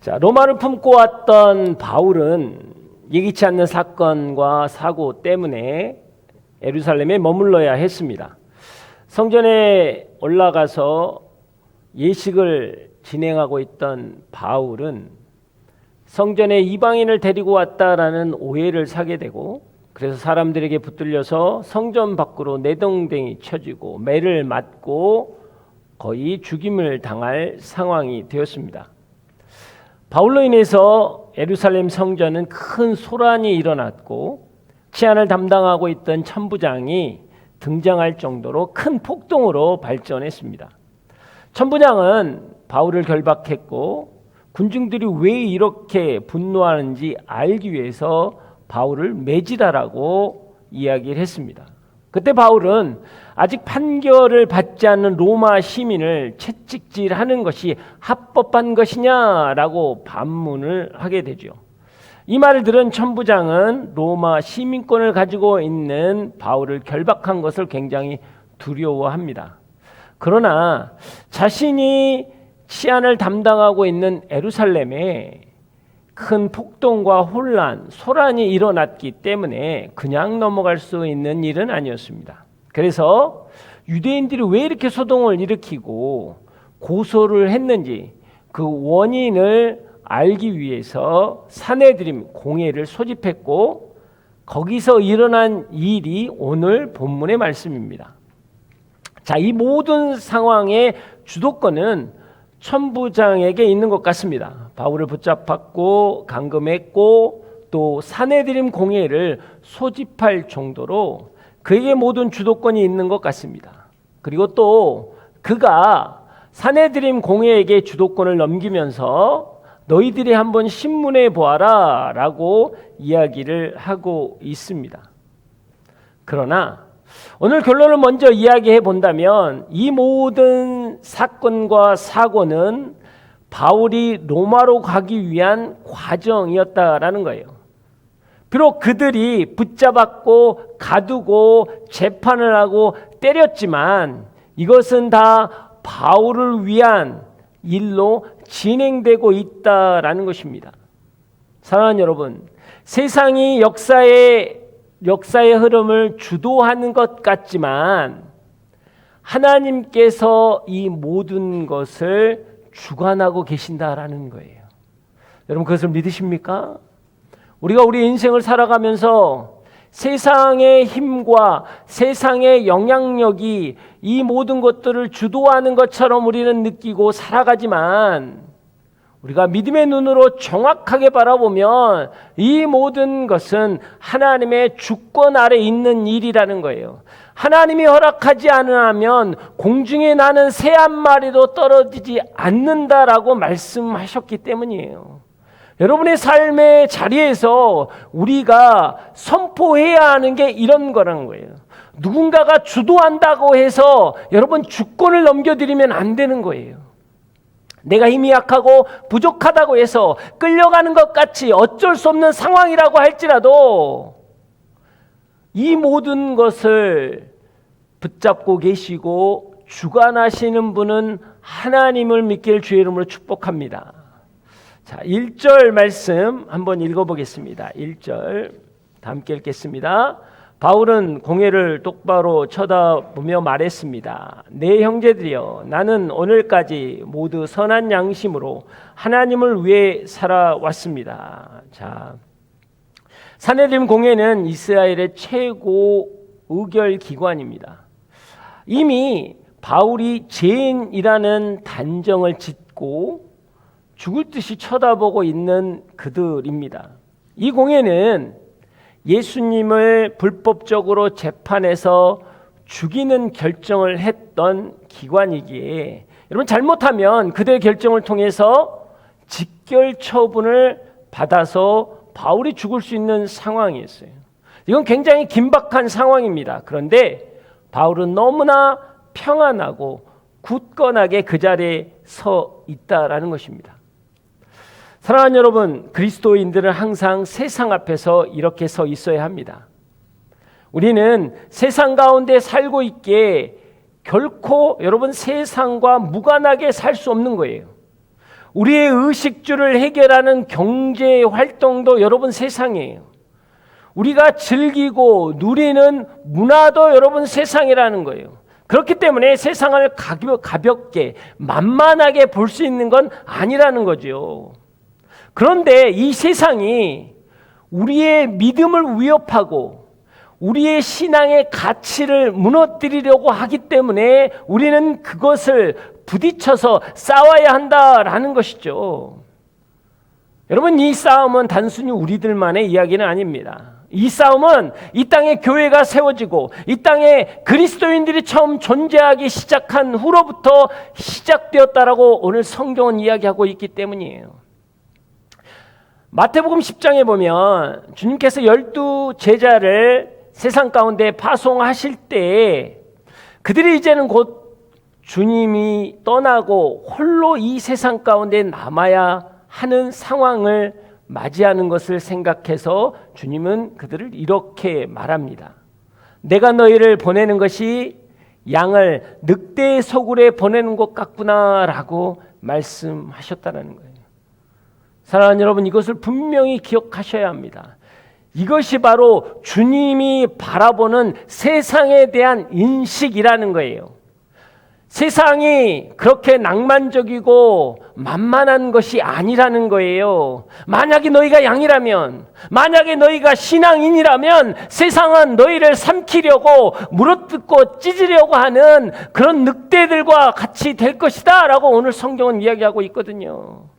자, 로마를 품고 왔던 바울은 예기치 않는 사건과 사고 때문에 예루살렘에 머물러야 했습니다. 성전에 올라가서 예식을 진행하고 있던 바울은 성전에 이방인을 데리고 왔다라는 오해를 사게 되고, 그래서 사람들에게 붙들려서 성전 밖으로 내동댕이 쳐지고 매를 맞고 거의 죽임을 당할 상황이 되었습니다. 바울로 인해서 예루살렘 성전은 큰 소란이 일어났고, 치안을 담당하고 있던 천부장이 등장할 정도로 큰 폭동으로 발전했습니다. 천부장은 바울을 결박했고, 군중들이 왜 이렇게 분노하는지 알기 위해서 바울을 매질하라고 이야기를 했습니다. 그때 바울은 아직 판결을 받지 않는 로마 시민을 채찍질하는 것이 합법한 것이냐라고 반문을 하게 되죠. 이 말을 들은 천부장은 로마 시민권을 가지고 있는 바울을 결박한 것을 굉장히 두려워합니다. 그러나 자신이 치안을 담당하고 있는 예루살렘에 큰 폭동과 혼란, 소란이 일어났기 때문에 그냥 넘어갈 수 있는 일은 아니었습니다. 그래서 유대인들이 왜 이렇게 소동을 일으키고 고소를 했는지 그 원인을 알기 위해서 산헤드림 공회를 소집했고, 거기서 일어난 일이 오늘 본문의 말씀입니다. 자, 이 모든 상황의 주도권은 천부장에게 있는 것 같습니다. 바울을 붙잡았고 감금했고 또 산헤드림 공회를 소집할 정도로 그에게 모든 주도권이 있는 것 같습니다. 그리고 또 그가 산헤드림 공회에게 주도권을 넘기면서 너희들이 한번 신문해 보아라 라고 이야기를 하고 있습니다. 그러나 오늘 결론을 먼저 이야기해 본다면 이 모든 사건과 사고는 바울이 로마로 가기 위한 과정이었다라는 거예요. 비록 그들이 붙잡았고 가두고 재판을 하고 때렸지만 이것은 다 바울을 위한 일로 진행되고 있다라는 것입니다. 사랑하는 여러분, 세상이 역사의 흐름을 주도하는 것 같지만 하나님께서 이 모든 것을 주관하고 계신다라는 거예요. 여러분, 그것을 믿으십니까? 우리가 우리 인생을 살아가면서 세상의 힘과 세상의 영향력이 이 모든 것들을 주도하는 것처럼 우리는 느끼고 살아가지만 우리가 믿음의 눈으로 정확하게 바라보면 이 모든 것은 하나님의 주권 아래 있는 일이라는 거예요. 하나님이 허락하지 않으면 공중에 나는 새 한 마리도 떨어지지 않는다라고 말씀하셨기 때문이에요. 여러분의 삶의 자리에서 우리가 선포해야 하는 게 이런 거라는 거예요. 누군가가 주도한다고 해서 여러분 주권을 넘겨드리면 안 되는 거예요. 내가 힘이 약하고 부족하다고 해서 끌려가는 것 같이 어쩔 수 없는 상황이라고 할지라도 이 모든 것을 붙잡고 계시고 주관하시는 분은 하나님을 믿길 주의 이름으로 축복합니다. 자, 1절 말씀 한번 읽어보겠습니다. 1절 다 함께 읽겠습니다. 바울은 공회를 똑바로 쳐다보며 말했습니다. 내 형제들이여, 나는 오늘까지 모두 선한 양심으로 하나님을 위해 살아왔습니다. 자, 산헤드림 공회는 이스라엘의 최고 의결 기관입니다. 이미 바울이 죄인이라는 단정을 짓고 죽을 듯이 쳐다보고 있는 그들입니다. 이 공회는 예수님을 불법적으로 재판해서 죽이는 결정을 했던 기관이기에 여러분, 잘못하면 그들의 결정을 통해서 직결 처분을 받아서 바울이 죽을 수 있는 상황이었어요. 이건 굉장히 긴박한 상황입니다. 그런데 바울은 너무나 평안하고 굳건하게 그 자리에 서 있다라는 것입니다. 사랑하는 여러분, 그리스도인들은 항상 세상 앞에서 이렇게 서 있어야 합니다. 우리는 세상 가운데 살고 있기에 결코 여러분 세상과 무관하게 살 수 없는 거예요. 우리의 의식주를 해결하는 경제 활동도 여러분 세상이에요. 우리가 즐기고 누리는 문화도 여러분 세상이라는 거예요. 그렇기 때문에 세상을 가볍게 만만하게 볼 수 있는 건 아니라는 거죠. 그런데 이 세상이 우리의 믿음을 위협하고 우리의 신앙의 가치를 무너뜨리려고 하기 때문에 우리는 그것을 부딪혀서 싸워야 한다라는 것이죠. 여러분, 이 싸움은 단순히 우리들만의 이야기는 아닙니다. 이 싸움은 이 땅에 교회가 세워지고 이 땅에 그리스도인들이 처음 존재하기 시작한 후로부터 시작되었다라고 오늘 성경은 이야기하고 있기 때문이에요. 마태복음 10장에 보면 주님께서 12 제자를 세상 가운데 파송하실 때 그들이 이제는 곧 주님이 떠나고 홀로 이 세상 가운데 남아야 하는 상황을 맞이하는 것을 생각해서 주님은 그들을 이렇게 말합니다. 내가 너희를 보내는 것이 양을 늑대의 소굴에 보내는 것 같구나라고 말씀하셨다는 거예요. 사랑하는 여러분, 이것을 분명히 기억하셔야 합니다. 이것이 바로 주님이 바라보는 세상에 대한 인식이라는 거예요. 세상이 그렇게 낭만적이고 만만한 것이 아니라는 거예요. 만약에 너희가 양이라면, 만약에 너희가 신앙인이라면 세상은 너희를 삼키려고 물어뜯고 찢으려고 하는 그런 늑대들과 같이 될 것이다 라고 오늘 성경은 이야기하고 있거든요.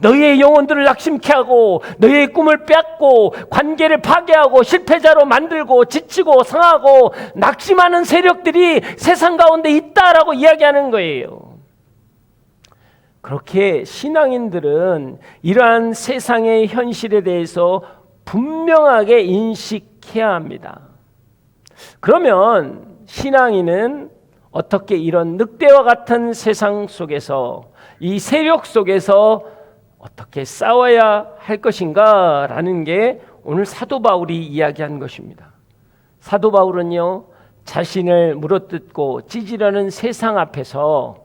너희의 영혼들을 낙심케 하고 너희의 꿈을 뺏고 관계를 파괴하고 실패자로 만들고 지치고 상하고 낙심하는 세력들이 세상 가운데 있다라고 이야기하는 거예요. 그렇게 신앙인들은 이러한 세상의 현실에 대해서 분명하게 인식해야 합니다. 그러면 신앙인은 어떻게 이런 늑대와 같은 세상 속에서, 이 세력 속에서 어떻게 싸워야 할 것인가 라는 게 오늘 사도 바울이 이야기한 것입니다. 사도 바울은요, 자신을 물어뜯고 찢으려는 세상 앞에서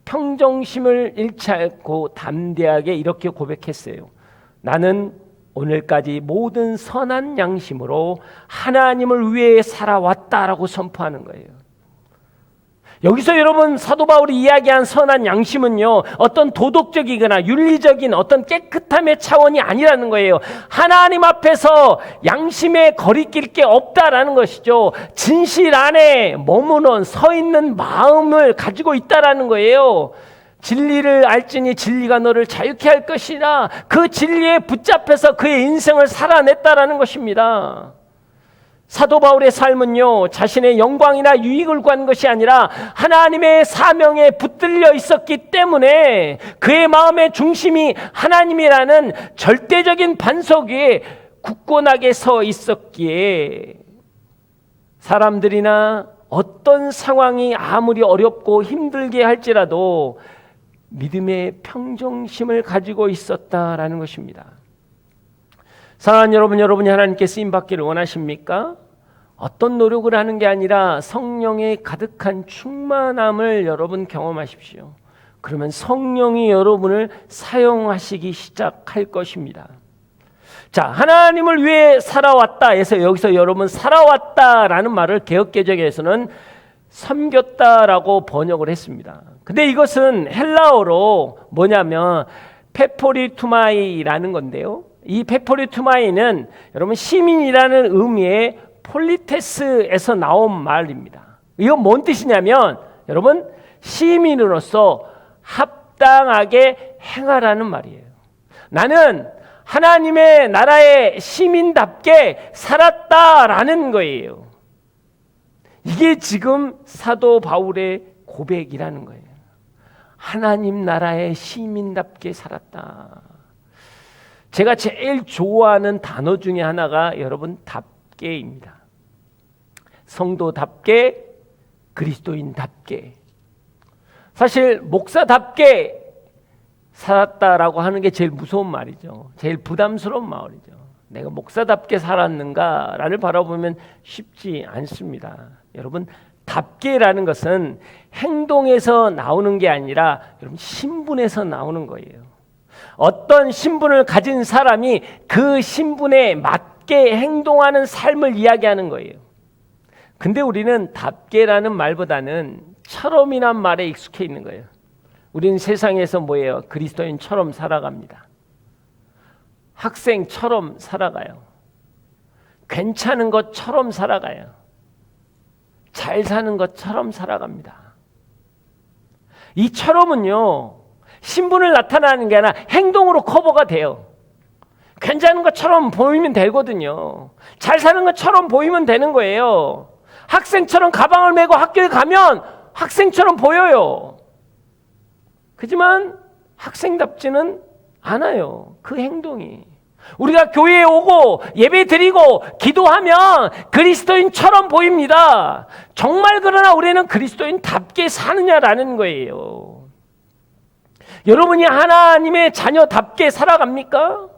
평정심을 잃지 않고 담대하게 이렇게 고백했어요. 나는 오늘까지 모든 선한 양심으로 하나님을 위해 살아왔다라고 선포하는 거예요. 여기서 여러분, 사도 바울이 이야기한 선한 양심은요, 어떤 도덕적이거나 윤리적인 어떤 깨끗함의 차원이 아니라는 거예요. 하나님 앞에서 양심에 거리낄 게 없다라는 것이죠. 진실 안에 머무는 서 있는 마음을 가지고 있다라는 거예요. 진리를 알지니 진리가 너를 자유케 할 것이라, 그 진리에 붙잡혀서 그의 인생을 살아냈다라는 것입니다. 사도 바울의 삶은요, 자신의 영광이나 유익을 구한 것이 아니라 하나님의 사명에 붙들려 있었기 때문에 그의 마음의 중심이 하나님이라는 절대적인 반석 위에 굳건하게 서 있었기에 사람들이나 어떤 상황이 아무리 어렵고 힘들게 할지라도 믿음의 평정심을 가지고 있었다라는 것입니다. 사랑하는 여러분, 여러분이 하나님께 쓰임받기를 원하십니까? 어떤 노력을 하는 게 아니라 성령의 가득한 충만함을 여러분 경험하십시오. 그러면 성령이 여러분을 사용하시기 시작할 것입니다. 자, 하나님을 위해 살아왔다 해서 여기서 여러분 살아왔다라는 말을 개역개정에서는 섬겼다라고 번역을 했습니다. 근데 이것은 헬라어로 뭐냐면 페포리투마이라는 건데요. 이 페포리투마이는 여러분 시민이라는 의미의 폴리테스에서 나온 말입니다. 이건 뭔 뜻이냐면 여러분 시민으로서 합당하게 행하라는 말이에요. 나는 하나님의 나라의 시민답게 살았다라는 거예요. 이게 지금 사도 바울의 고백이라는 거예요. 하나님 나라의 시민답게 살았다. 제가 제일 좋아하는 단어 중에 하나가 여러분 답게입니다. 성도답게, 그리스도인답게. 사실 목사답게 살았다라고 하는 게 제일 무서운 말이죠. 제일 부담스러운 말이죠. 내가 목사답게 살았는가를 바라보면 쉽지 않습니다. 여러분, 답게라는 것은 행동에서 나오는 게 아니라 여러분 신분에서 나오는 거예요. 어떤 신분을 가진 사람이 그 신분에 맞게 행동하는 삶을 이야기하는 거예요. 근데 우리는 답게라는 말보다는 처럼이란 말에 익숙해 있는 거예요. 우리는 세상에서 뭐예요? 그리스도인처럼 살아갑니다. 학생처럼 살아가요. 괜찮은 것처럼 살아가요. 잘 사는 것처럼 살아갑니다. 이처럼은요, 신분을 나타내는 게 아니라 행동으로 커버가 돼요. 괜찮은 것처럼 보이면 되거든요. 잘 사는 것처럼 보이면 되는 거예요. 학생처럼 가방을 메고 학교에 가면 학생처럼 보여요. 하지만 학생답지는 않아요. 그 행동이. 우리가 교회에 오고 예배 드리고 기도하면 그리스도인처럼 보입니다. 정말 그러나 우리는 그리스도인답게 사느냐라는 거예요. 여러분이 하나님의 자녀답게 살아갑니까?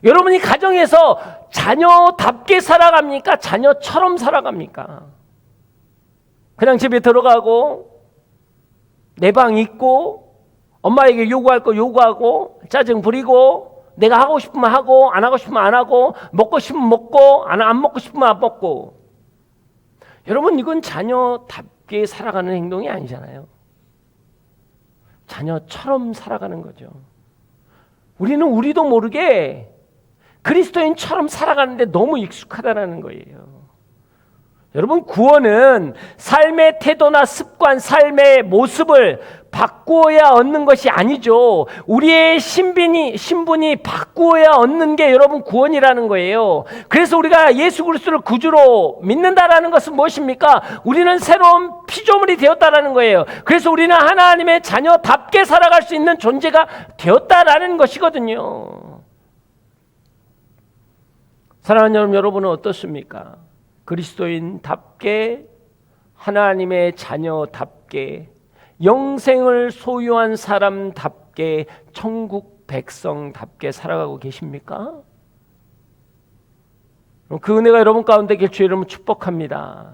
여러분이 가정에서 자녀답게 살아갑니까? 자녀처럼 살아갑니까? 그냥 집에 들어가고 내 방 있고 엄마에게 요구할 거 요구하고 짜증 부리고 내가 하고 싶으면 하고 안 하고 싶으면 안 하고 먹고 싶으면 먹고 안 먹고 싶으면 안 먹고. 여러분, 이건 자녀답게 살아가는 행동이 아니잖아요. 자녀처럼 살아가는 거죠. 우리는 우리도 모르게 그리스도인처럼 살아가는데 너무 익숙하다는 거예요. 여러분, 구원은 삶의 태도나 습관, 삶의 모습을 바꾸어야 얻는 것이 아니죠. 우리의 신분이 바꾸어야 얻는 게 여러분 구원이라는 거예요. 그래서 우리가 예수 그리스도를 구주로 믿는다라는 것은 무엇입니까? 우리는 새로운 피조물이 되었다라는 거예요. 그래서 우리는 하나님의 자녀답게 살아갈 수 있는 존재가 되었다라는 것이거든요. 사랑하는 여러분은 어떻습니까? 그리스도인답게, 하나님의 자녀답게, 영생을 소유한 사람답게, 천국 백성답게 살아가고 계십니까? 그 은혜가 여러분 가운데 계실 줄 여러분 축복합니다.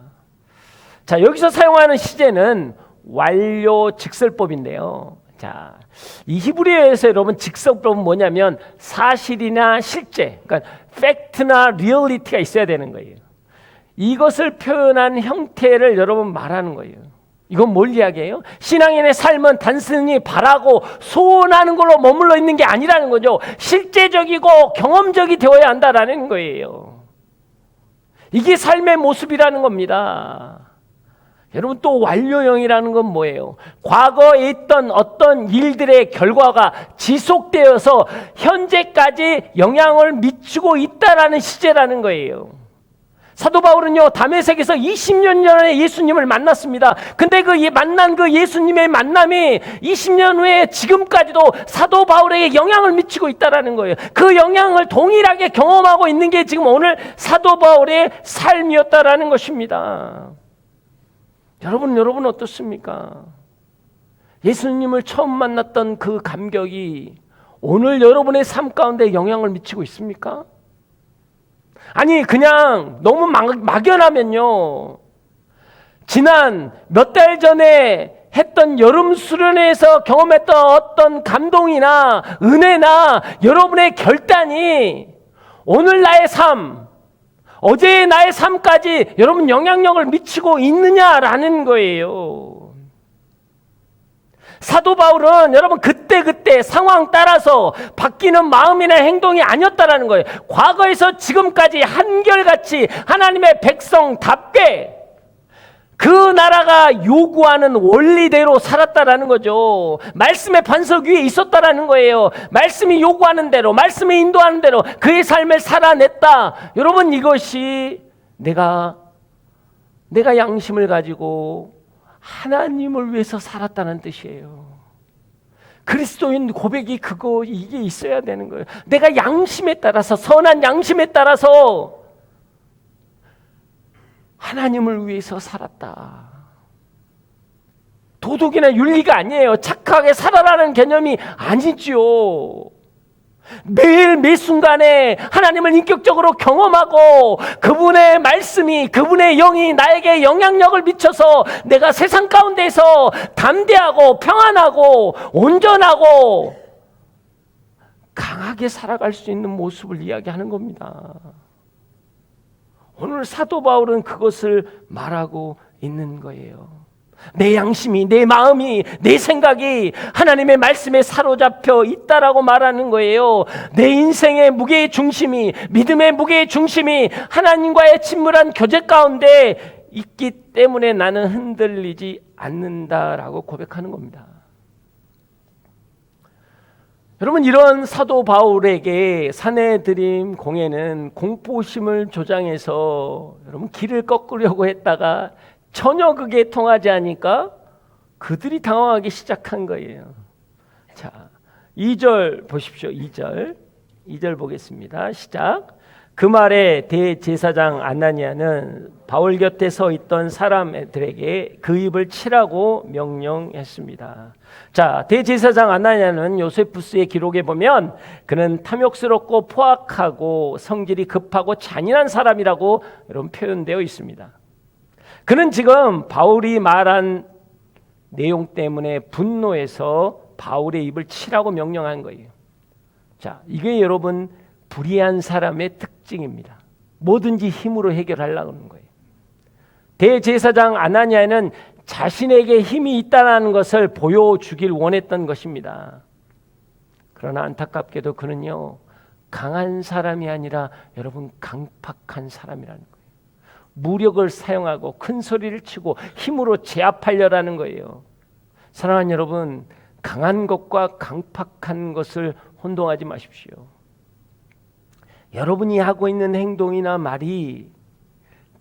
자, 여기서 사용하는 시제는 완료 직설법인데요. 자, 이 히브리어에서 여러분 직설법은 뭐냐면 사실이나 실제, 그러니까 팩트나 리얼리티가 있어야 되는 거예요. 이것을 표현한 형태를 여러분 말하는 거예요. 이건 뭘 이야기해요? 신앙인의 삶은 단순히 바라고 소원하는 걸로 머물러 있는 게 아니라는 거죠. 실제적이고 경험적이 되어야 한다라는 거예요. 이게 삶의 모습이라는 겁니다. 여러분, 또 완료형이라는 건 뭐예요? 과거에 있던 어떤 일들의 결과가 지속되어서 현재까지 영향을 미치고 있다라는 시제라는 거예요. 사도 바울은요, 다메섹에서 20년 전에 예수님을 만났습니다. 근데 만난 그 예수님의 만남이 20년 후에 지금까지도 사도 바울에게 영향을 미치고 있다라는 거예요. 그 영향을 동일하게 경험하고 있는 게 지금 오늘 사도 바울의 삶이었다라는 것입니다. 여러분 어떻습니까? 예수님을 처음 만났던 그 감격이 오늘 여러분의 삶 가운데 영향을 미치고 있습니까? 아니, 그냥 너무 막연하면요, 지난 몇 달 전에 했던 여름 수련회에서 경험했던 어떤 감동이나 은혜나 여러분의 결단이 오늘 나의 삶, 어제의 나의 삶까지 여러분 영향력을 미치고 있느냐라는 거예요. 사도 바울은 여러분 그때 상황 따라서 바뀌는 마음이나 행동이 아니었다라는 거예요. 과거에서 지금까지 한결같이 하나님의 백성답게 그 나라가 요구하는 원리대로 살았다라는 거죠. 말씀의 반석 위에 있었다라는 거예요. 말씀이 요구하는 대로, 말씀이 인도하는 대로 그의 삶을 살아냈다. 여러분, 이것이 내가 양심을 가지고 하나님을 위해서 살았다는 뜻이에요. 그리스도인 고백이 이게 있어야 되는 거예요. 내가 양심에 따라서, 선한 양심에 따라서 하나님을 위해서 살았다. 도덕이나 윤리가 아니에요. 착하게 살아라는 개념이 아니지요. 매일 매 순간에 하나님을 인격적으로 경험하고 그분의 말씀이, 그분의 영이 나에게 영향력을 미쳐서 내가 세상 가운데서 담대하고 평안하고 온전하고 강하게 살아갈 수 있는 모습을 이야기하는 겁니다. 오늘 사도 바울은 그것을 말하고 있는 거예요. 내 양심이, 내 마음이, 내 생각이 하나님의 말씀에 사로잡혀 있다라고 말하는 거예요. 내 인생의 무게의 중심이, 믿음의 무게의 중심이 하나님과의 친밀한 교제 가운데 있기 때문에 나는 흔들리지 않는다라고 고백하는 겁니다. 여러분, 이런 사도 바울에게 사내들임 공회는 공포심을 조장해서 여러분 길을 꺾으려고 했다가 전혀 그게 통하지 않으니까 그들이 당황하기 시작한 거예요. 자, 2절 보십시오. 2절 보겠습니다. 시작. 그 말에 대제사장 아나니아는 바울 곁에 서 있던 사람들에게 그 입을 치라고 명령했습니다. 자, 대제사장 아나니아는 요세푸스의 기록에 보면 그는 탐욕스럽고 포악하고 성질이 급하고 잔인한 사람이라고 여러분 표현되어 있습니다. 그는 지금 바울이 말한 내용 때문에 분노해서 바울의 입을 치라고 명령한 거예요. 자, 이게 여러분 불의한 사람의 특징입니다. 뭐든지 힘으로 해결하려고 하는 거예요. 대제사장 아나니아는 자신에게 힘이 있다는 것을 보여주길 원했던 것입니다. 그러나 안타깝게도 그는요, 강한 사람이 아니라 여러분 강팍한 사람이라는 거예요. 무력을 사용하고 큰 소리를 치고 힘으로 제압하려는 거예요. 사랑하는 여러분, 강한 것과 강팍한 것을 혼동하지 마십시오. 여러분이 하고 있는 행동이나 말이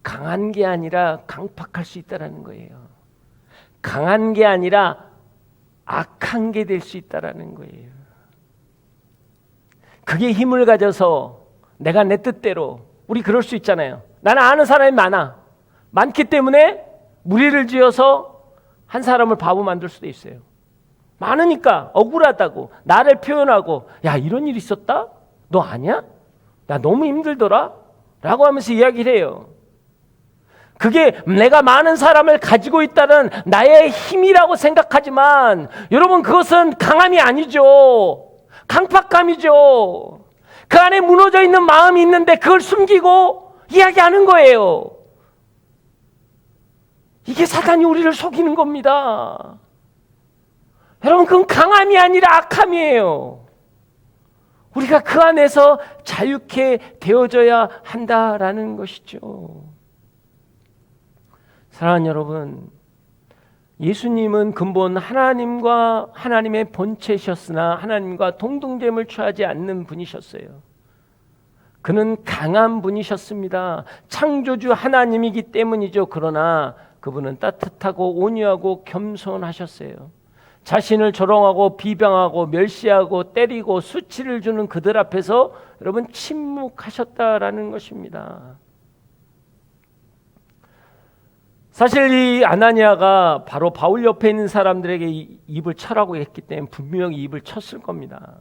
강한 게 아니라 강팍할 수 있다는 거예요. 강한 게 아니라 악한 게 될 수 있다는 거예요. 그게 힘을 가져서 내가 내 뜻대로, 우리 그럴 수 있잖아요. 나는 아는 사람이 많기 때문에 무리를 지어서 한 사람을 바보 만들 수도 있어요. 많으니까 억울하다고 나를 표현하고, 야, 이런 일 있었다? 너 아냐? 야, 너무 힘들더라? 라고 하면서 이야기를 해요. 그게 내가 많은 사람을 가지고 있다는 나의 힘이라고 생각하지만 여러분, 그것은 강함이 아니죠. 강팍감이죠. 그 안에 무너져 있는 마음이 있는데 그걸 숨기고 이야기하는 거예요. 이게 사단이 우리를 속이는 겁니다. 여러분, 그건 강함이 아니라 악함이에요. 우리가 그 안에서 자유케 되어져야 한다라는 것이죠. 사랑하는 여러분, 예수님은 근본 하나님과 하나님의 본체셨으나 하나님과 동등됨을 취하지 않는 분이셨어요. 그는 강한 분이셨습니다. 창조주 하나님이기 때문이죠. 그러나 그분은 따뜻하고 온유하고 겸손하셨어요. 자신을 조롱하고 비방하고 멸시하고 때리고 수치를 주는 그들 앞에서 여러분 침묵하셨다라는 것입니다. 사실 이 아나니아가 바로 바울 옆에 있는 사람들에게 입을 쳐라고 했기 때문에 분명히 입을 쳤을 겁니다.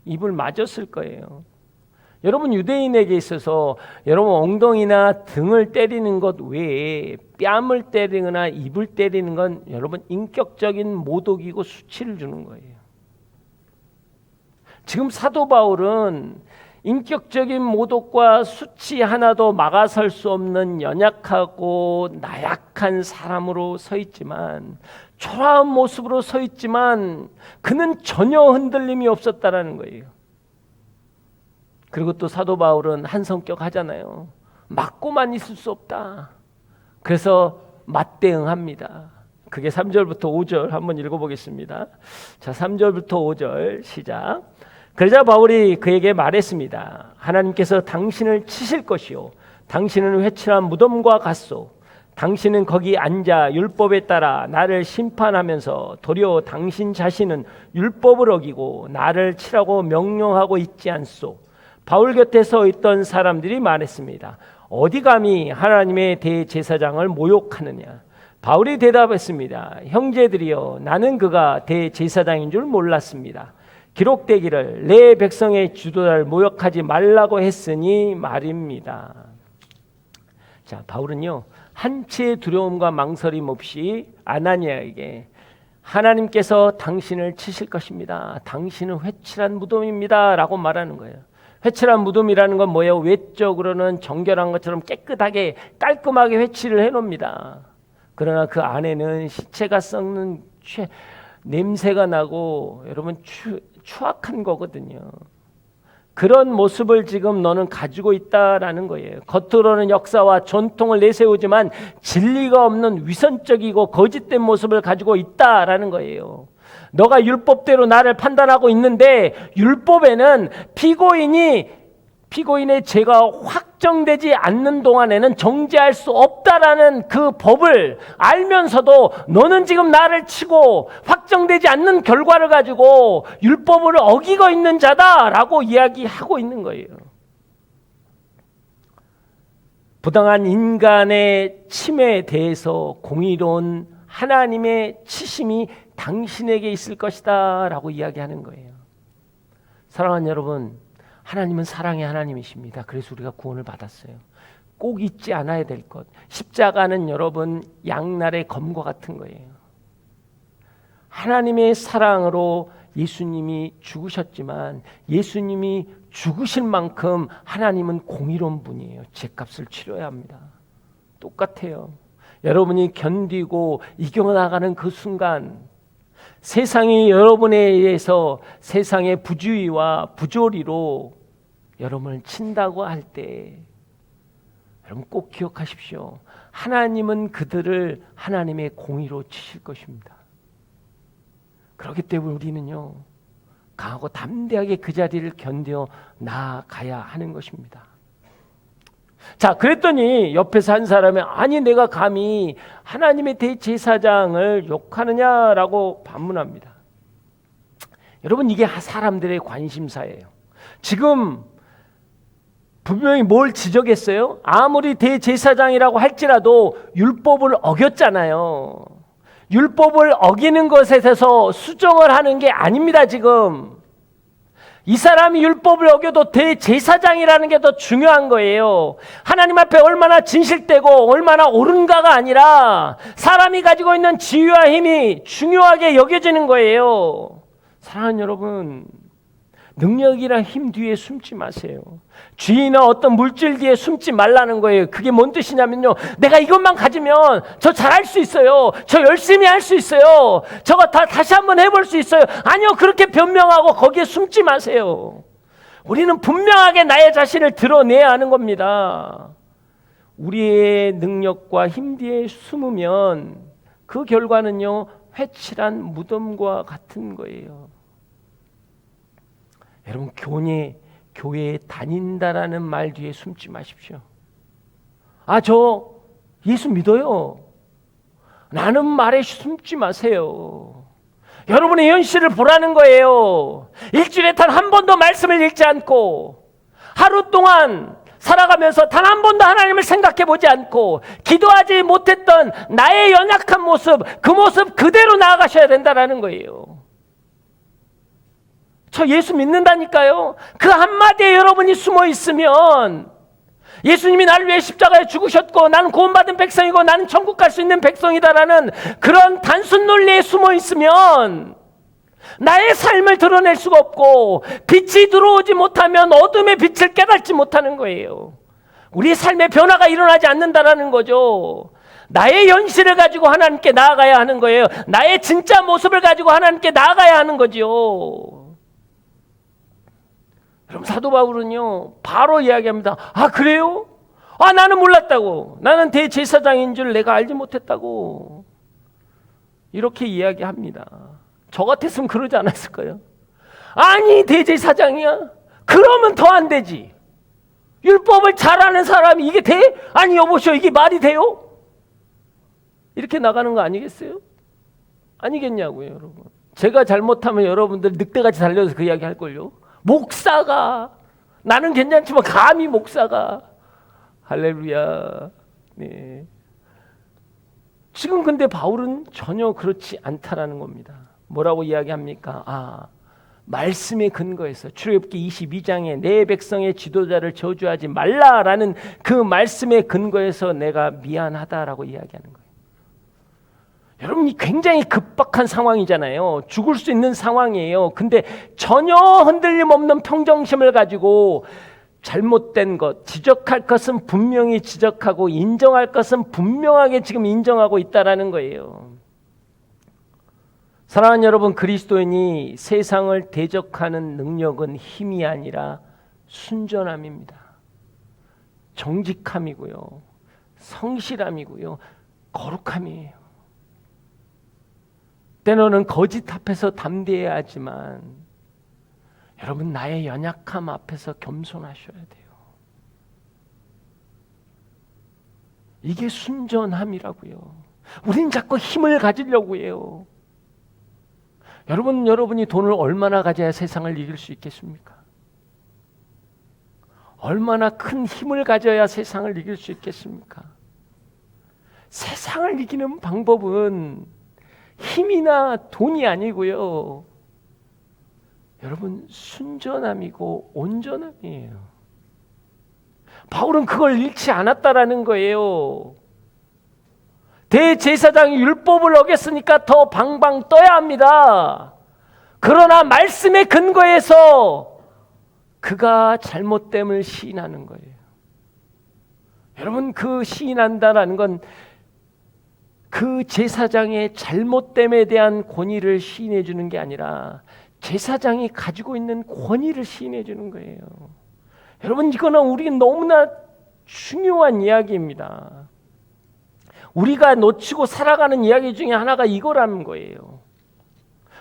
입을 맞았을 거예요. 여러분, 유대인에게 있어서 여러분 엉덩이나 등을 때리는 것 외에 뺨을 때리거나 입을 때리는 건 여러분 인격적인 모독이고 수치를 주는 거예요. 지금 사도 바울은 인격적인 모독과 수치 하나도 막아설 수 없는 연약하고 나약한 사람으로 서 있지만, 초라한 모습으로 서 있지만 그는 전혀 흔들림이 없었다라는 거예요. 그리고 또 사도 바울은 한 성격 하잖아요. 맞고만 있을 수 없다. 그래서 맞대응합니다. 그게 3절부터 5절 한번 읽어보겠습니다. 자, 3절부터 5절 시작. 그러자 바울이 그에게 말했습니다. 하나님께서 당신을 치실 것이요 당신은 회칠한 무덤과 같소. 당신은 거기 앉아 율법에 따라 나를 심판하면서 도리어 당신 자신은 율법을 어기고 나를 치라고 명령하고 있지 않소. 바울 곁에 서 있던 사람들이 말했습니다. 어디 감히 하나님의 대제사장을 모욕하느냐. 바울이 대답했습니다. 형제들이여, 나는 그가 대제사장인 줄 몰랐습니다. 기록되기를 내 백성의 지도자를 모욕하지 말라고 했으니 말입니다. 자, 바울은요 한치의 두려움과 망설임 없이 아나니아에게 하나님께서 당신을 치실 것입니다. 당신은 회칠한 무덤입니다. 라고 말하는 거예요. 회칠한 무덤이라는 건 뭐예요? 외적으로는 정결한 것처럼 깨끗하게 깔끔하게 회칠을 해놓습니다. 그러나 그 안에는 시체가 썩는 냄새가 나고 여러분 추악한 거거든요. 그런 모습을 지금 너는 가지고 있다라는 거예요. 겉으로는 역사와 전통을 내세우지만 진리가 없는 위선적이고 거짓된 모습을 가지고 있다라는 거예요. 너가 율법대로 나를 판단하고 있는데 율법에는 피고인의 죄가 확정되지 않는 동안에는 정죄할 수 없다라는 그 법을 알면서도 너는 지금 나를 치고 확정되지 않는 결과를 가지고 율법을 어기고 있는 자다라고 이야기하고 있는 거예요. 부당한 인간의 침해에 대해서 공의로운 하나님의 치심이 당신에게 있을 것이다 라고 이야기하는 거예요. 사랑하는 여러분, 하나님은 사랑의 하나님이십니다. 그래서 우리가 구원을 받았어요. 꼭 잊지 않아야 될 것. 십자가는 여러분 양날의 검과 같은 거예요. 하나님의 사랑으로 예수님이 죽으셨지만 예수님이 죽으실 만큼 하나님은 공의로운 분이에요. 죄값을 치러야 합니다. 똑같아요. 여러분이 견디고 이겨나가는 그 순간 세상이 여러분에 의해서 세상의 부주의와 부조리로 여러분을 친다고 할 때 여러분 꼭 기억하십시오. 하나님은 그들을 하나님의 공의로 치실 것입니다. 그렇기 때문에 우리는요 강하고 담대하게 그 자리를 견뎌 나아가야 하는 것입니다. 자, 그랬더니 옆에서 한 사람이 아니 내가 감히 하나님의 대제사장을 욕하느냐라고 반문합니다. 여러분 이게 사람들의 관심사예요. 지금 분명히 뭘 지적했어요? 아무리 대제사장이라고 할지라도 율법을 어겼잖아요. 율법을 어기는 것에 대해서 수정을 하는 게 아닙니다. 지금 이 사람이 율법을 어겨도 대제사장이라는 게 더 중요한 거예요. 하나님 앞에 얼마나 진실되고 얼마나 옳은가가 아니라 사람이 가지고 있는 지위와 힘이 중요하게 여겨지는 거예요. 사랑하는 여러분, 능력이나 힘 뒤에 숨지 마세요. 쥐나 어떤 물질 뒤에 숨지 말라는 거예요. 그게 뭔 뜻이냐면요, 내가 이것만 가지면 저 잘할 수 있어요. 저 열심히 할 수 있어요. 저거 다시 한번 해볼 수 있어요. 아니요, 그렇게 변명하고 거기에 숨지 마세요. 우리는 분명하게 나의 자신을 드러내야 하는 겁니다. 우리의 능력과 힘 뒤에 숨으면 그 결과는요 회칠한 무덤과 같은 거예요. 여러분 교회에 다닌다라는 말 뒤에 숨지 마십시오. 아, 저 예수 믿어요. 라는 말에 숨지 마세요. 여러분의 현실을 보라는 거예요. 일주일에 단 한 번도 말씀을 읽지 않고 하루 동안 살아가면서 단 한 번도 하나님을 생각해 보지 않고 기도하지 못했던 나의 연약한 모습, 그 모습 그대로 나아가셔야 된다라는 거예요. 저 예수 믿는다니까요. 그 한마디에 여러분이 숨어 있으면 예수님이 나를 위해 십자가에 죽으셨고 나는 구원받은 백성이고 나는 천국 갈 수 있는 백성이다라는 그런 단순 논리에 숨어 있으면 나의 삶을 드러낼 수가 없고 빛이 들어오지 못하면 어둠의 빛을 깨닫지 못하는 거예요. 우리 삶의 변화가 일어나지 않는다라는 거죠. 나의 현실을 가지고 하나님께 나아가야 하는 거예요. 나의 진짜 모습을 가지고 하나님께 나아가야 하는 거죠. 그럼 사도 바울은요 바로 이야기합니다. 아, 그래요? 아, 나는 몰랐다고. 나는 대제사장인 줄 내가 알지 못했다고. 이렇게 이야기합니다. 저 같았으면 그러지 않았을 거예요. 아니, 대제사장이야? 그러면 더 안 되지. 율법을 잘하는 사람이 이게 돼? 아니, 여보시오, 이게 말이 돼요? 이렇게 나가는 거 아니겠어요? 아니겠냐고요, 여러분. 제가 잘못하면 여러분들 늑대같이 달려서 그 이야기 할걸요. 목사가, 나는 괜찮지만 감히 목사가. 할렐루야. 네. 지금 근데 바울은 전혀 그렇지 않다라는 겁니다. 뭐라고 이야기합니까? 아, 말씀의 근거에서 출애굽기 22장에 내 백성의 지도자를 저주하지 말라라는 그 말씀의 근거에서 내가 미안하다라고 이야기하는 거예요. 여러분이 굉장히 급박한 상황이잖아요. 죽을 수 있는 상황이에요. 근데 전혀 흔들림 없는 평정심을 가지고 잘못된 것, 지적할 것은 분명히 지적하고 인정할 것은 분명하게 지금 인정하고 있다라는 거예요. 사랑하는 여러분, 그리스도인이 세상을 대적하는 능력은 힘이 아니라 순전함입니다. 정직함이고요. 성실함이고요. 거룩함이에요. 때로는 거짓 앞에서 담대해야 하지만 여러분, 나의 연약함 앞에서 겸손하셔야 돼요. 이게 순전함이라고요. 우린 자꾸 힘을 가지려고 해요. 여러분이 돈을 얼마나 가져야 세상을 이길 수 있겠습니까? 얼마나 큰 힘을 가져야 세상을 이길 수 있겠습니까? 세상을 이기는 방법은 힘이나 돈이 아니고요. 여러분, 순전함이고 온전함이에요. 바울은 그걸 잃지 않았다라는 거예요. 대제사장이 율법을 어겼으니까 더 방방 떠야 합니다. 그러나 말씀의 근거에서 그가 잘못됨을 시인하는 거예요. 여러분, 그 시인한다라는 건 그 제사장의 잘못됨에 대한 권위를 시인해 주는 게 아니라 제사장이 가지고 있는 권위를 시인해 주는 거예요. 여러분, 이거는 우리 너무나 중요한 이야기입니다. 우리가 놓치고 살아가는 이야기 중에 하나가 이거라는 거예요.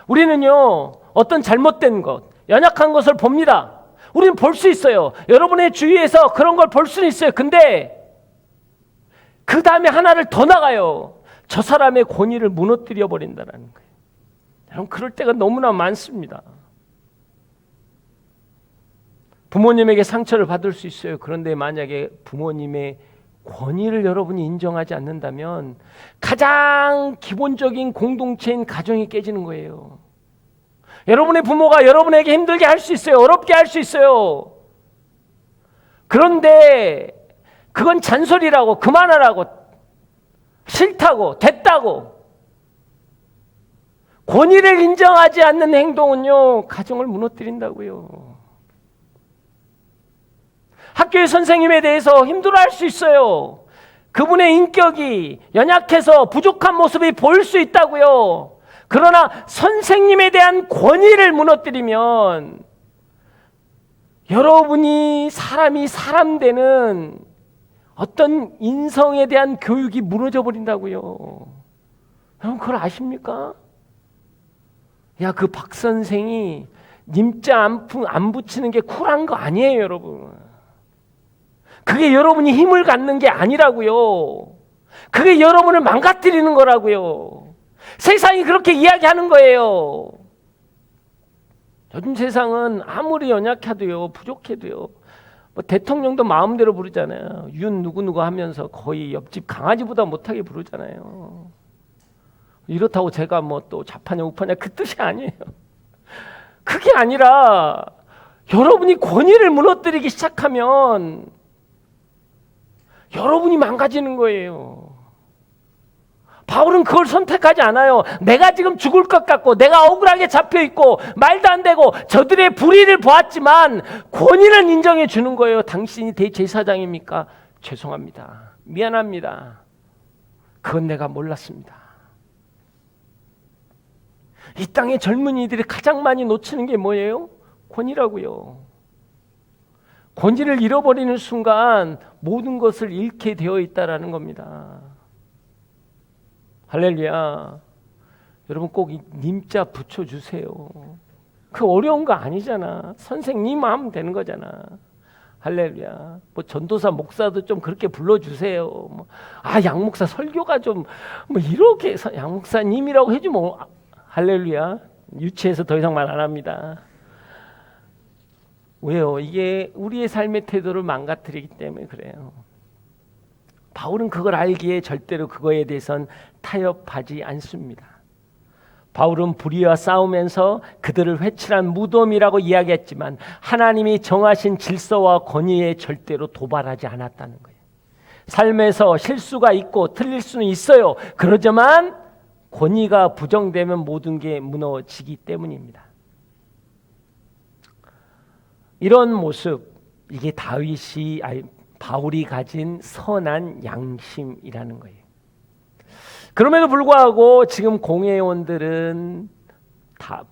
우리는요, 어떤 잘못된 것, 연약한 것을 봅니다. 우리는 볼 수 있어요. 여러분의 주위에서 그런 걸 볼 수는 있어요. 근데 그 다음에 하나를 더 나가요. 저 사람의 권위를 무너뜨려 버린다는 거예요. 여러분, 그럴 때가 너무나 많습니다. 부모님에게 상처를 받을 수 있어요. 그런데 만약에 부모님의 권위를 여러분이 인정하지 않는다면 가장 기본적인 공동체인 가정이 깨지는 거예요. 여러분의 부모가 여러분에게 힘들게 할 수 있어요. 어렵게 할 수 있어요. 그런데 그건 잔소리라고, 그만하라고, 싫다고, 됐다고 권위를 인정하지 않는 행동은요, 가정을 무너뜨린다고요. 학교의 선생님에 대해서 힘들어할 수 있어요. 그분의 인격이 연약해서 부족한 모습이 보일 수 있다고요. 그러나 선생님에 대한 권위를 무너뜨리면 여러분이 사람이 사람 되는 어떤 인성에 대한 교육이 무너져 버린다고요. 여러분, 그걸 아십니까? 야, 그 박 선생이 님자 안 붙이는 게 쿨한 거 아니에요, 여러분. 그게 여러분이 힘을 갖는 게 아니라고요. 그게 여러분을 망가뜨리는 거라고요. 세상이 그렇게 이야기하는 거예요. 요즘 세상은 아무리 연약해도요, 부족해도요, 뭐 대통령도 마음대로 부르잖아요. 윤 누구누구 하면서 거의 옆집 강아지보다 못하게 부르잖아요. 이렇다고 제가 뭐 또 좌파냐 우파냐 그 뜻이 아니에요. 그게 아니라 여러분이 권위를 무너뜨리기 시작하면 여러분이 망가지는 거예요. 바울은 그걸 선택하지 않아요. 내가 지금 죽을 것 같고 내가 억울하게 잡혀있고 말도 안 되고 저들의 불의를 보았지만 권위는 인정해 주는 거예요. 당신이 대제사장입니까? 죄송합니다. 미안합니다. 그건 내가 몰랐습니다. 이 땅의 젊은이들이 가장 많이 놓치는 게 뭐예요? 권위라고요. 권위를 잃어버리는 순간 모든 것을 잃게 되어 있다라는 겁니다. 할렐루야. 여러분, 꼭 님자 붙여주세요. 그 어려운 거 아니잖아. 선생님 하면 되는 거잖아. 할렐루야. 뭐 전도사 목사도 좀 그렇게 불러주세요. 뭐, 양목사 설교가 좀 뭐 이렇게 해서 양목사님이라고 해주면 할렐루야. 유치해서 더 이상 말 안 합니다. 왜요? 이게 우리의 삶의 태도를 망가뜨리기 때문에 그래요. 바울은 그걸 알기에 절대로 그거에 대해선 타협하지 않습니다. 바울은 불의와 싸우면서 그들을 회칠한 무덤이라고 이야기했지만 하나님이 정하신 질서와 권위에 절대로 도발하지 않았다는 거예요. 삶에서 실수가 있고 틀릴 수는 있어요. 그러지만 권위가 부정되면 모든 게 무너지기 때문입니다. 이런 모습, 이게 바울이 가진 선한 양심이라는 거예요. 그럼에도 불구하고 지금 공회원들은 다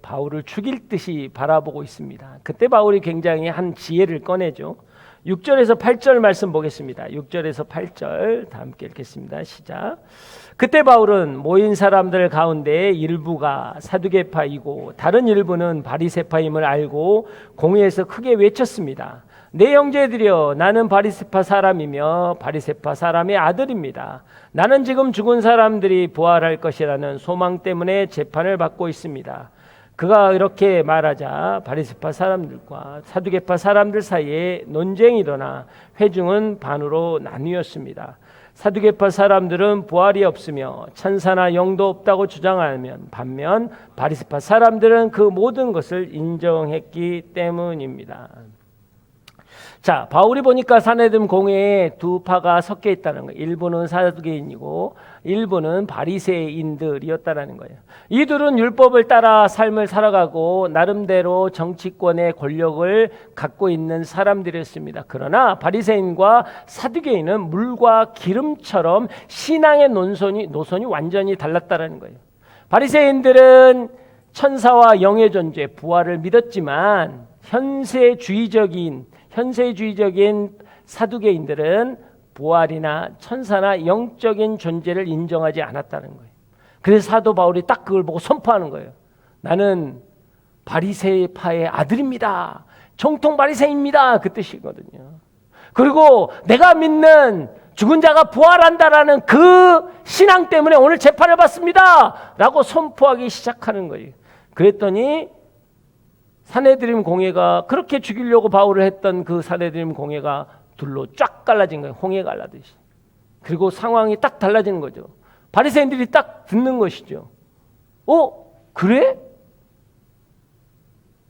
바울을 죽일 듯이 바라보고 있습니다. 그때 바울이 굉장히 한 지혜를 꺼내죠. 6절에서 8절 말씀 보겠습니다. 6절에서 8절 다 함께 읽겠습니다. 시작. 그때 바울은 모인 사람들 가운데 일부가 사두개파이고 다른 일부는 바리새파임을 알고 공회에서 크게 외쳤습니다. 내 형제들이여, 나는 바리새파 사람이며 바리새파 사람의 아들입니다. 나는 지금 죽은 사람들이 부활할 것이라는 소망 때문에 재판을 받고 있습니다. 그가 이렇게 말하자 바리새파 사람들과 사두개파 사람들 사이에 논쟁이 일어나 회중은 반으로 나뉘었습니다. 사두개파 사람들은 부활이 없으며 천사나 영도 없다고 주장하면, 반면 바리새파 사람들은 그 모든 것을 인정했기 때문입니다. 자, 바울이 보니까 사내들 공회에 두 파가 섞여 있다는 거예요. 일부는 사두개인이고 일부는 바리새인들이었다는 거예요. 이들은 율법을 따라 삶을 살아가고 나름대로 정치권의 권력을 갖고 있는 사람들이었습니다. 그러나 바리새인과 사두개인은 물과 기름처럼 신앙의 노선이 완전히 달랐다는 거예요. 바리새인들은 천사와 영의 존재, 부활을 믿었지만 현세주의적인 사두개인들은 부활이나 천사나 영적인 존재를 인정하지 않았다는 거예요. 그래서 사도 바울이 딱 그걸 보고 선포하는 거예요. 나는 바리새파의 아들입니다. 정통 바리새입니다. 그 뜻이거든요. 그리고 내가 믿는 죽은 자가 부활한다라는 그 신앙 때문에 오늘 재판을 받습니다. 라고 선포하기 시작하는 거예요. 그랬더니 사내드림 공회가, 그렇게 죽이려고 바울을 했던 그 사내드림 공회가 둘로 쫙 갈라진 거예요. 홍해 갈라듯이. 그리고 상황이 딱 달라지는 거죠. 바리새인들이 딱 듣는 것이죠. 그래?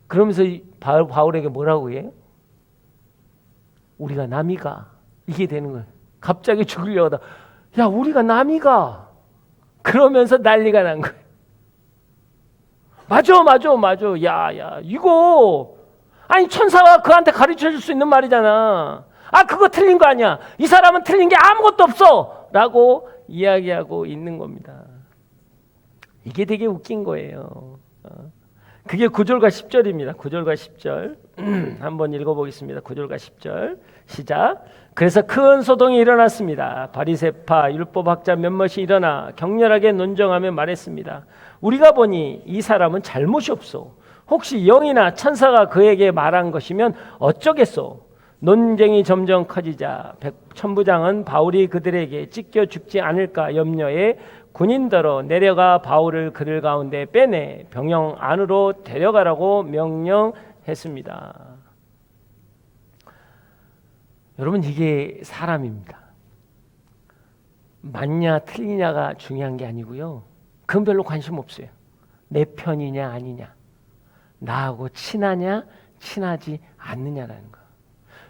그러면서 바울에게 뭐라고 해요? 우리가 남이가, 이게 되는 거예요. 갑자기 죽이려고 하다, 야, 우리가 남이가, 그러면서 난리가 난 거예요. 맞아. 야, 이거, 아니, 천사가 그한테 가르쳐 줄 수 있는 말이잖아. 그거 틀린 거 아니야. 이 사람은 틀린 게 아무것도 없어. 라고 이야기하고 있는 겁니다. 이게 되게 웃긴 거예요. 그게 9절과 10절입니다. 9절과 10절. 한번 읽어보겠습니다. 9절과 10절. 시작. 그래서 큰 소동이 일어났습니다. 바리새파 율법학자 몇몇이 일어나 격렬하게 논쟁하며 말했습니다. 우리가 보니 이 사람은 잘못이 없소. 혹시 영이나 천사가 그에게 말한 것이면 어쩌겠소. 논쟁이 점점 커지자 천부장은 바울이 그들에게 찢겨 죽지 않을까 염려해 군인더러 내려가 바울을 그들 가운데 빼내 병영 안으로 데려가라고 명령했습니다. 여러분, 이게 사람입니다. 맞냐 틀리냐가 중요한 게 아니고요. 그건 별로 관심 없어요. 내 편이냐 아니냐, 나하고 친하냐 친하지 않느냐라는 거.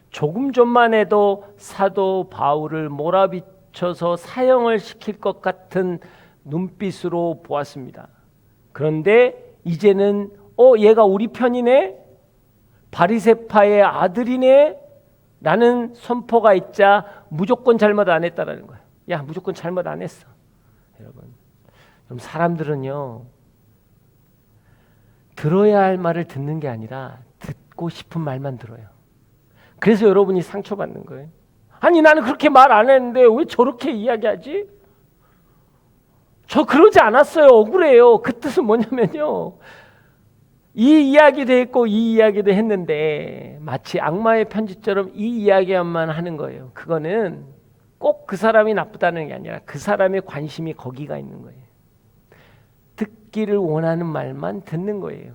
조금 전만 해도 사도 바울을 몰아비쳐서 사형을 시킬 것 같은 눈빛으로 보았습니다. 그런데 이제는 얘가 우리 편이네, 바리새파의 아들이네 라는 선포가 있자 무조건 잘못 안 했다라는 거예요. 야, 무조건 잘못 안 했어. 여러분, 그럼 사람들은요, 들어야 할 말을 듣는 게 아니라 듣고 싶은 말만 들어요. 그래서 여러분이 상처받는 거예요. 아니, 나는 그렇게 말 안 했는데 왜 저렇게 이야기하지? 저 그러지 않았어요. 억울해요. 그 뜻은 뭐냐면요, 이 이야기도 했고 이 이야기도 했는데 마치 악마의 편지처럼 이 이야기만 하는 거예요. 그거는 꼭 그 사람이 나쁘다는 게 아니라 그 사람의 관심이 거기가 있는 거예요. 듣기를 원하는 말만 듣는 거예요.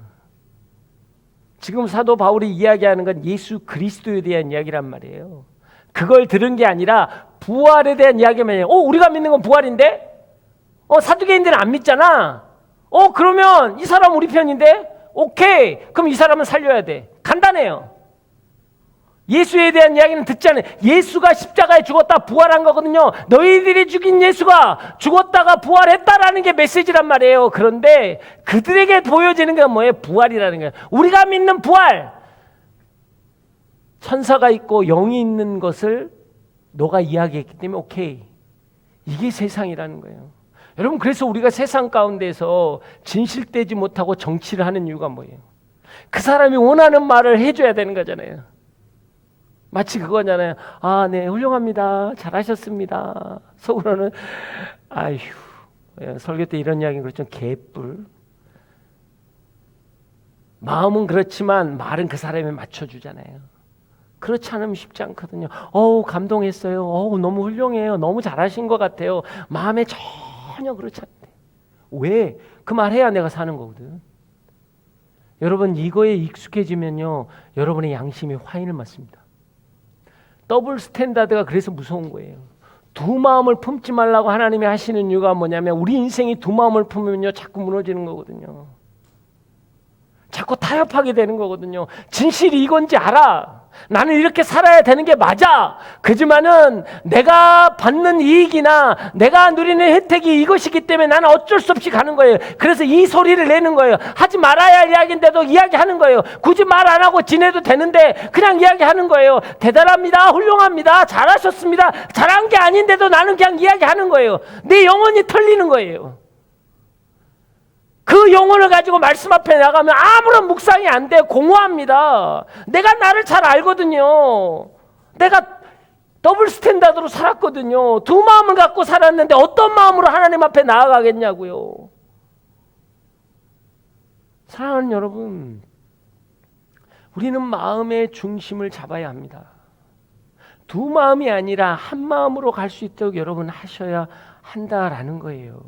지금 사도 바울이 이야기하는 건 예수 그리스도에 대한 이야기란 말이에요. 그걸 들은 게 아니라 부활에 대한 이야기만 해요. 우리가 믿는 건 부활인데? 사두개인들은 안 믿잖아. 그러면 이 사람 우리 편인데? 오케이. 그럼 이 사람은 살려야 돼. 간단해요. 예수에 대한 이야기는 듣지 않아요. 예수가 십자가에 죽었다 부활한 거거든요. 너희들이 죽인 예수가 죽었다가 부활했다라는 게 메시지란 말이에요. 그런데 그들에게 보여지는 게 뭐예요? 부활이라는 거예요. 우리가 믿는 부활. 천사가 있고 영이 있는 것을 너가 이야기했기 때문에 오케이. 이게 세상이라는 거예요. 여러분, 그래서 우리가 세상 가운데서 진실되지 못하고 정치를 하는 이유가 뭐예요? 그 사람이 원하는 말을 해줘야 되는 거잖아요. 마치 그거잖아요. 아, 네, 훌륭합니다. 잘하셨습니다. 속으로는 아휴, 설교 때 이런 이야기는 그렇죠. 개뿔. 마음은 그렇지만 말은 그 사람에 맞춰주잖아요. 그렇지 않으면 쉽지 않거든요. 감동했어요. 너무 훌륭해요. 너무 잘하신 것 같아요. 마음에 전혀 그렇지 않대. 왜? 그 말 해야 내가 사는 거거든. 여러분, 이거에 익숙해지면요, 여러분의 양심이 화인을 맞습니다. 더블 스탠다드가 그래서 무서운 거예요. 두 마음을 품지 말라고 하나님이 하시는 이유가 뭐냐면, 우리 인생이 두 마음을 품으면요 자꾸 무너지는 거거든요. 자꾸 타협하게 되는 거거든요. 진실이 이건지 알아. 나는 이렇게 살아야 되는 게 맞아. 그지만은 내가 받는 이익이나 내가 누리는 혜택이 이것이기 때문에 나는 어쩔 수 없이 가는 거예요. 그래서 이 소리를 내는 거예요. 하지 말아야 할 이야기인데도 이야기하는 거예요. 굳이 말 안 하고 지내도 되는데 그냥 이야기하는 거예요. 대단합니다. 훌륭합니다. 잘하셨습니다. 잘한 게 아닌데도 나는 그냥 이야기하는 거예요. 내 영혼이 털리는 거예요. 그 영혼을 가지고 말씀 앞에 나가면 아무런 묵상이 안 돼. 공허합니다. 내가 나를 잘 알거든요. 내가 더블 스탠다드로 살았거든요. 두 마음을 갖고 살았는데 어떤 마음으로 하나님 앞에 나아가겠냐고요. 사랑하는 여러분, 우리는 마음의 중심을 잡아야 합니다. 두 마음이 아니라 한 마음으로 갈 수 있도록 여러분 하셔야 한다라는 거예요.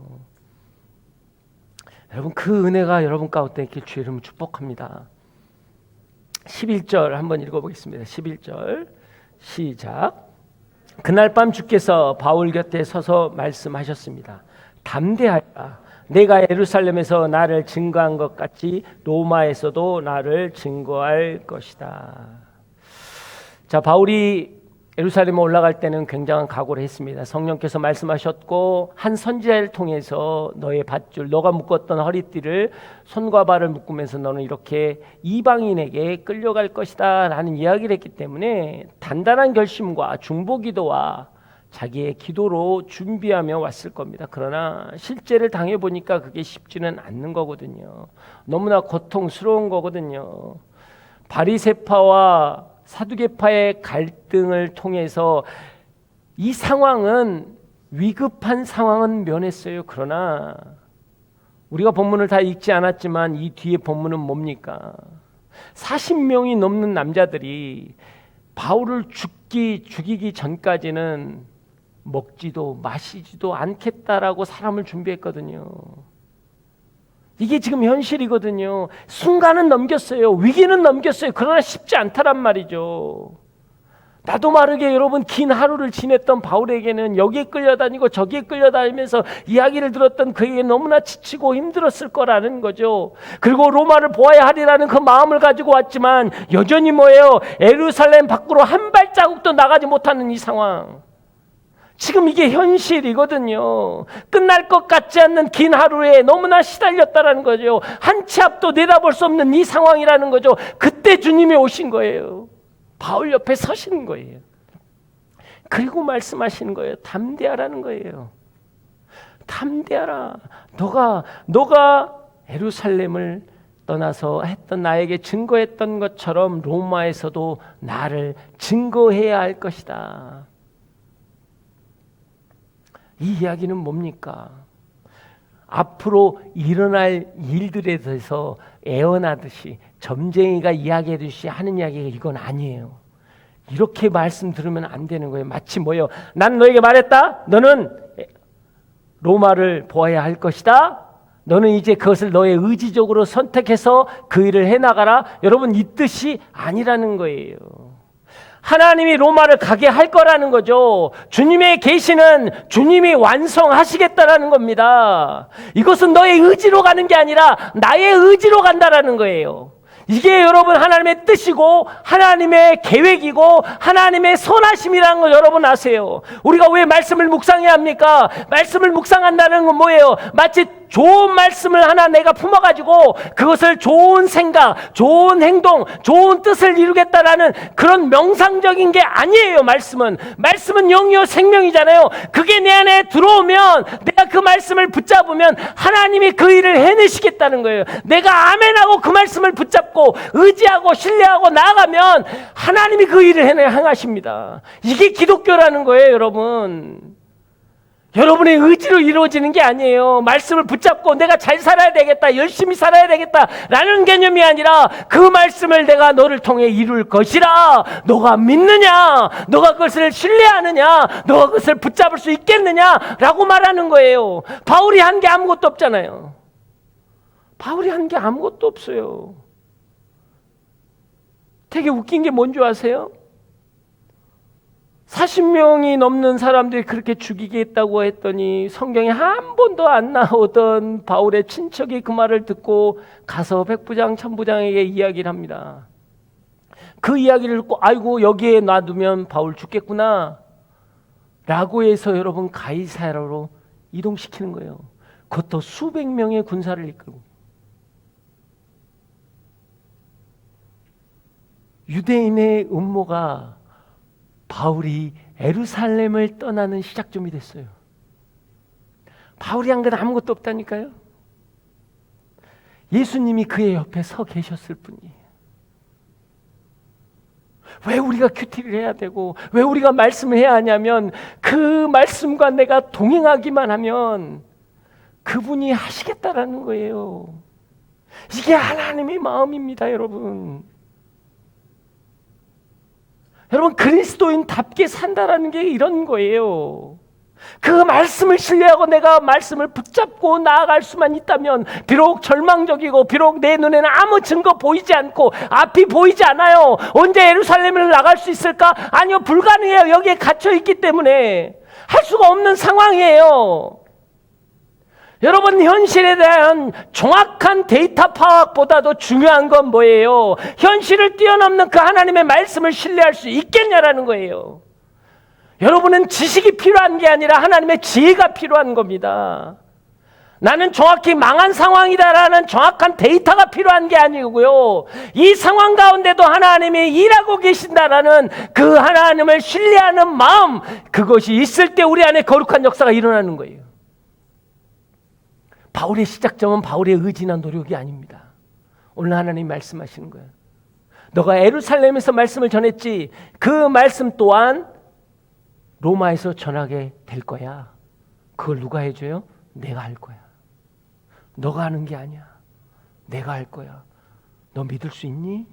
여러분, 그 은혜가 여러분 가운데 있길 주의 이름으로 축복합니다. 11절 한번 읽어보겠습니다. 11절 시작. 그날 밤 주께서 바울 곁에 서서 말씀하셨습니다. 담대하라. 내가 예루살렘에서 나를 증거한 것 같이 로마에서도 나를 증거할 것이다. 자, 바울이 예루살렘에 올라갈 때는 굉장한 각오를 했습니다. 성령께서 말씀하셨고, 한 선지자를 통해서 너의 밧줄, 너가 묶었던 허리띠를 손과 발을 묶으면서 너는 이렇게 이방인에게 끌려갈 것이다 라는 이야기를 했기 때문에 단단한 결심과 중보기도와 자기의 기도로 준비하며 왔을 겁니다. 그러나 실제를 당해보니까 그게 쉽지는 않는 거거든요. 너무나 고통스러운 거거든요. 바리새파와 사두개파의 갈등을 통해서 이 상황은, 위급한 상황은 면했어요. 그러나 우리가 본문을 다 읽지 않았지만 이 뒤에 본문은 뭡니까? 40명이 넘는 남자들이 바울을 죽이기 전까지는 먹지도 마시지도 않겠다라고 사람을 준비했거든요. 이게 지금 현실이거든요. 순간은 넘겼어요. 위기는 넘겼어요. 그러나 쉽지 않다란 말이죠. 나도 모르게 여러분 긴 하루를 지냈던 바울에게는 여기에 끌려다니고 저기에 끌려다니면서 이야기를 들었던 그에게 너무나 지치고 힘들었을 거라는 거죠. 그리고 로마를 보아야 하리라는 그 마음을 가지고 왔지만 여전히 뭐예요? 예루살렘 밖으로 한 발자국도 나가지 못하는 이 상황. 지금 이게 현실이거든요. 끝날 것 같지 않는 긴 하루에 너무나 시달렸다라는 거죠. 한 치 앞도 내다볼 수 없는 이 상황이라는 거죠. 그때 주님이 오신 거예요. 바울 옆에 서시는 거예요. 그리고 말씀하시는 거예요. 담대하라는 거예요. 담대하라. 너가 예루살렘을 떠나서 했던 나에게 증거했던 것처럼 로마에서도 나를 증거해야 할 것이다. 이 이야기는 뭡니까? 앞으로 일어날 일들에 대해서 애원하듯이 점쟁이가 이야기하듯이 하는 이야기가 이건 아니에요. 이렇게 말씀 들으면 안 되는 거예요. 마치 뭐예요? 난 너에게 말했다. 너는 로마를 보아야 할 것이다. 너는 이제 그것을 너의 의지적으로 선택해서 그 일을 해나가라. 여러분, 이 뜻이 아니라는 거예요. 하나님이 로마를 가게 할 거라는 거죠. 주님의 계시는 주님이 완성하시겠다라는 겁니다. 이것은 너의 의지로 가는 게 아니라 나의 의지로 간다라는 거예요. 이게 여러분 하나님의 뜻이고 하나님의 계획이고 하나님의 선하심이라는 걸 여러분 아세요. 우리가 왜 말씀을 묵상해야 합니까? 말씀을 묵상한다는 건 뭐예요? 마치 좋은 말씀을 하나 내가 품어가지고 그것을 좋은 생각, 좋은 행동, 좋은 뜻을 이루겠다라는 그런 명상적인 게 아니에요. 말씀은 영이요 생명이잖아요. 그게 내 안에 들어오면 내가 그 말씀을 붙잡으면 하나님이 그 일을 해내시겠다는 거예요. 내가 아멘하고 그 말씀을 붙잡고 의지하고 신뢰하고 나아가면 하나님이 그 일을 행하십니다. 이게 기독교라는 거예요, 여러분. 여러분의 의지로 이루어지는 게 아니에요. 말씀을 붙잡고 내가 잘 살아야 되겠다, 열심히 살아야 되겠다라는 개념이 아니라 그 말씀을 내가 너를 통해 이룰 것이라. 너가 믿느냐? 너가 그것을 신뢰하느냐? 너가 그것을 붙잡을 수 있겠느냐라고 말하는 거예요. 바울이 한 게 아무것도 없잖아요. 바울이 한 게 아무것도 없어요. 되게 웃긴 게 뭔지 아세요? 40명이 넘는 사람들이 그렇게 죽이겠다고 했더니 성경에 한 번도 안 나오던 바울의 친척이 그 말을 듣고 가서 백부장, 천부장에게 이야기를 합니다. 그 이야기를 듣고 아이고 여기에 놔두면 바울 죽겠구나 라고 해서 여러분 가이사랴로 이동시키는 거예요. 그것도 수백 명의 군사를 이끌고. 유대인의 음모가 바울이 예루살렘을 떠나는 시작점이 됐어요. 바울이 한 건 아무것도 없다니까요. 예수님이 그의 옆에 서 계셨을 뿐이에요. 왜 우리가 큐티를 해야 되고 왜 우리가 말씀을 해야 하냐면 그 말씀과 내가 동행하기만 하면 그분이 하시겠다라는 거예요. 이게 하나님의 마음입니다, 여러분. 여러분 그리스도인답게 산다라는 게 이런 거예요. 그 말씀을 신뢰하고 내가 말씀을 붙잡고 나아갈 수만 있다면 비록 절망적이고 비록 내 눈에는 아무 증거 보이지 않고 앞이 보이지 않아요. 언제 예루살렘을 나갈 수 있을까? 아니요, 불가능해요. 여기에 갇혀 있기 때문에 할 수가 없는 상황이에요. 여러분 현실에 대한 정확한 데이터 파악보다도 중요한 건 뭐예요? 현실을 뛰어넘는 그 하나님의 말씀을 신뢰할 수 있겠냐라는 거예요. 여러분은 지식이 필요한 게 아니라 하나님의 지혜가 필요한 겁니다. 나는 정확히 망한 상황이다라는 정확한 데이터가 필요한 게 아니고요. 이 상황 가운데도 하나님이 일하고 계신다라는 그 하나님을 신뢰하는 마음, 그것이 있을 때 우리 안에 거룩한 역사가 일어나는 거예요. 바울의 시작점은 바울의 의지나 노력이 아닙니다. 오늘 하나님 말씀하시는 거예요. 너가 예루살렘에서 말씀을 전했지 그 말씀 또한 로마에서 전하게 될 거야. 그걸 누가 해줘요? 내가 할 거야. 너가 하는 게 아니야. 내가 할 거야. 너 믿을 수 있니?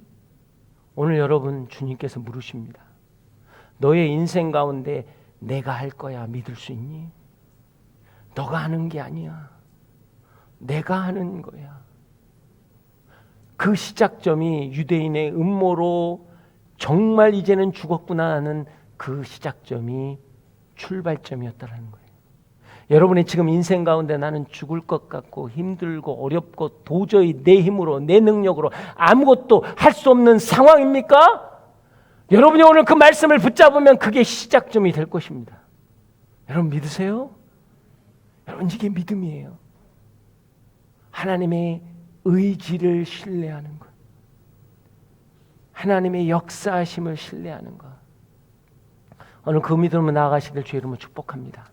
오늘 여러분 주님께서 물으십니다. 너의 인생 가운데 내가 할 거야 믿을 수 있니? 너가 하는 게 아니야. 내가 하는 거야. 그 시작점이 유대인의 음모로 정말 이제는 죽었구나 하는 그 시작점이 출발점이었다는 거예요. 여러분의 지금 인생 가운데 나는 죽을 것 같고 힘들고 어렵고 도저히 내 힘으로 내 능력으로 아무것도 할 수 없는 상황입니까? 여러분이 오늘 그 말씀을 붙잡으면 그게 시작점이 될 것입니다. 여러분 믿으세요? 여러분 이게 믿음이에요. 하나님의 의지를 신뢰하는 것, 하나님의 역사하심을 신뢰하는 것. 오늘 그 믿음으로 나아가시길 주의 이름으로 축복합니다.